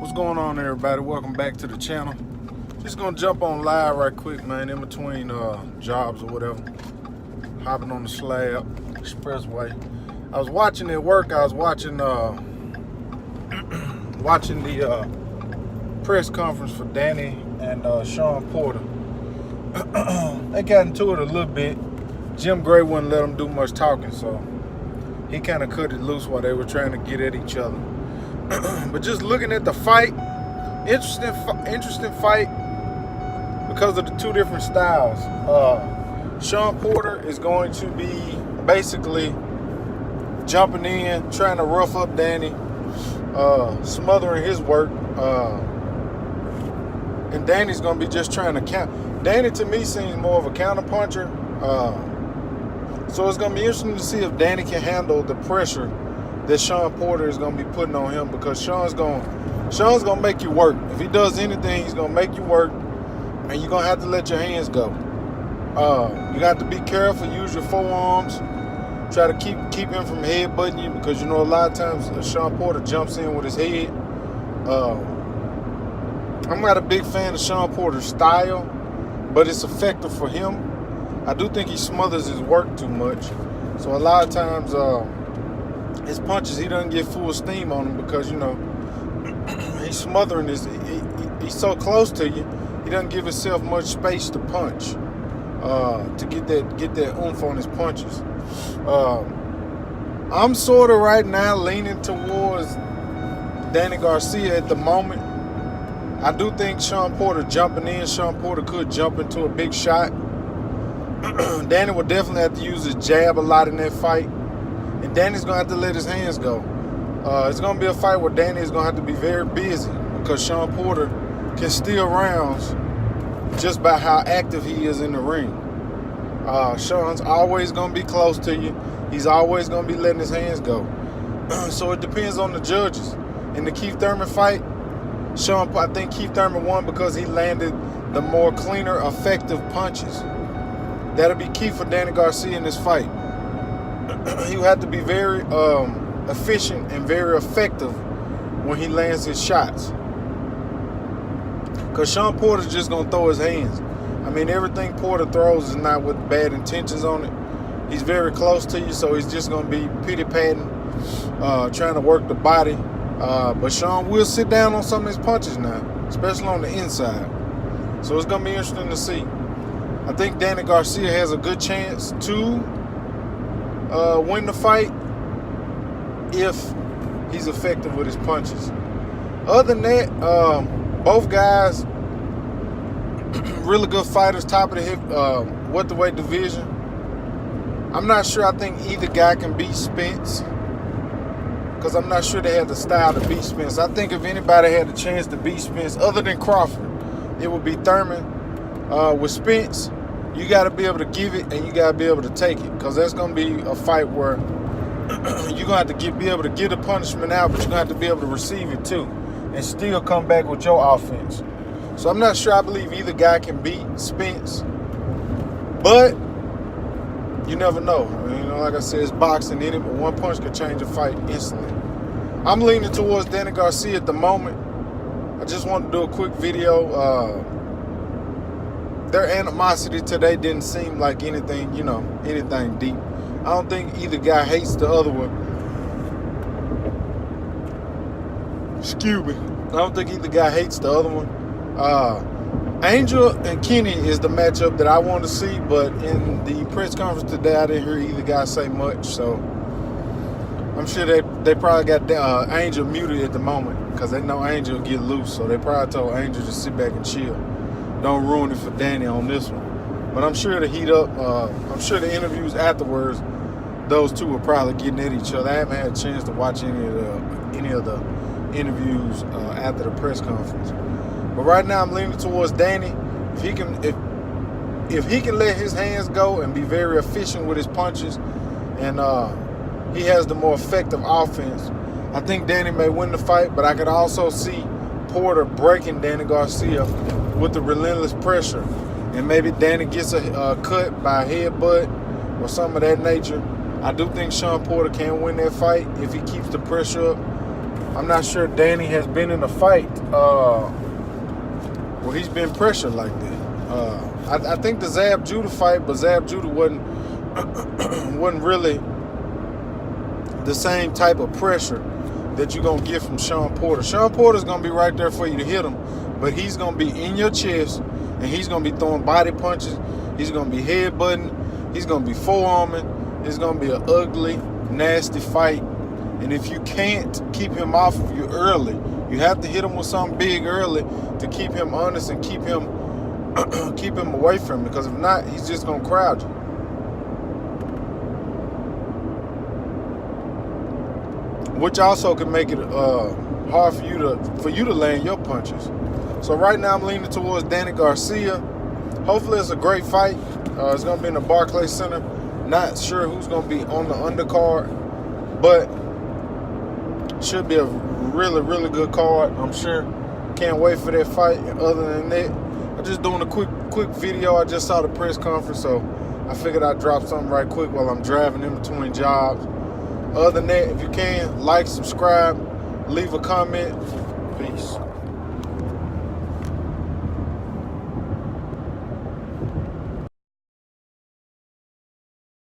What's going on, everybody? Welcome back to the channel. Just gonna jump on live right quick, man, in between jobs or whatever. Hopping on the slab, expressway. I was watching at work. I was watching watching the press conference for Danny and Sean Porter. They got into it a little bit. Jim Gray wouldn't let them do much talking, so he kind of cut it loose while they were trying to get at each other. But just looking at the fight, interesting fight because of the two different styles. Sean Porter is going to be basically jumping in, trying to rough up Danny, smothering his work, and Danny's going to be just trying to count. Danny, to me, seems more of a counterpuncher, so it's going to be interesting to see if Danny can handle the pressure that Sean Porter is going to be putting on him, because Sean's going to make you work. If he does anything, he's going to make you work, and you're going to have to let your hands go. You got to be careful, use your forearms, try to keep him from headbutting you, because, you know, a lot of times Sean Porter jumps in with his head. I'm not a big fan of Sean Porter's style, but it's effective for him. I do think he smothers his work too much, so a lot of times his punches, he doesn't get full steam on them, because, you know, he's smothering his. He's so close to you, he doesn't give himself much space to punch, to get that oomph on his punches. I'm sort of right now leaning towards Danny Garcia at the moment. I do think Sean Porter jumping in. Sean Porter could jump into a big shot. Danny will definitely have to use his jab a lot in that fight. And Danny's going to have to let his hands go. It's going to be a fight where Danny is going to have to be very busy, because Sean Porter can steal rounds just by how active he is in the ring. Sean's always going to be close to you. He's always going to be letting his hands go. So it depends on the judges. In the Keith Thurman fight, I think Keith Thurman won because he landed the more cleaner, effective punches. That'll be key for Danny Garcia in this fight. He will have to be very efficient and very effective when he lands his shots, because Sean Porter's just going to throw his hands. I mean, everything Porter throws is not with bad intentions on it. He's very close to you, so he's just going to be pity-patting, trying to work the body. But Sean will sit down on some of his punches now, especially on the inside. So it's going to be interesting to see. I think Danny Garcia has a good chance to win the fight if he's effective with his punches. Other than that, both guys, really good fighters, top of the hip, welterweight division. I'm not sure. I think either guy can beat Spence, because I'm not sure they have the style to beat Spence. I think if anybody had the chance to beat Spence other than Crawford, it would be Thurman. With Spence, you got to be able to give it, and you got to be able to take it, because that's going to be a fight where you're going to have to be able to get a punishment out, but you're going to have to be able to receive it too, and still come back with your offense. So I'm not sure. I believe either guy can beat Spence, but you never know. I mean, you know, like I said, it's boxing in it, but one punch could change a fight instantly. I'm leaning towards Danny Garcia at the moment. I just wanted to do a quick video. Their animosity today didn't seem like anything, you know, anything deep. I don't think either guy hates the other one. Excuse me. I don't think either guy hates the other one. Angel and Kenny is the matchup that I want to see, but in the press conference today, I didn't hear either guy say much, so I'm sure they probably got Angel muted at the moment, because they know Angel will get loose, so they probably told Angel to sit back and chill. Don't ruin it for Danny on this one. But I'm sure to heat up. I'm sure the interviews afterwards, those two are probably getting at each other. I haven't had a chance to watch any of the interviews after the press conference. But right now, I'm leaning towards Danny. If he can let his hands go and be very efficient with his punches, and he has the more effective offense, I think Danny may win the fight. But I could also see Porter breaking Danny Garcia with the relentless pressure, and maybe Danny gets a cut by a headbutt or something of that nature. I do think Sean Porter can win that fight if he keeps the pressure up. I'm not sure Danny has been in a fight where he's been pressured like that. I think the Zab Judah fight, but Zab Judah wasn't really the same type of pressure that you're going to get from Sean Porter. Sean Porter's going to be right there for you to hit him, but he's going to be in your chest, and he's going to be throwing body punches. He's going to be headbutting. He's going to be forearming. It's going to be an ugly, nasty fight. And if you can't keep him off of you early, you have to hit him with something big early to keep him honest and keep him away from him. Because if not, he's just going to crowd you. Which also can make it hard for you to land your punches. So right now I'm leaning towards Danny Garcia. Hopefully it's a great fight. It's going to be in the Barclays Center. Not sure who's going to be on the undercard, but should be a really, really good card, I'm sure. Can't wait for that fight. And other than that, I'm just doing a quick video. I just saw the press conference, so I figured I'd drop something right quick while I'm driving in between jobs. Other than that, if you can, like, subscribe, leave a comment. Peace.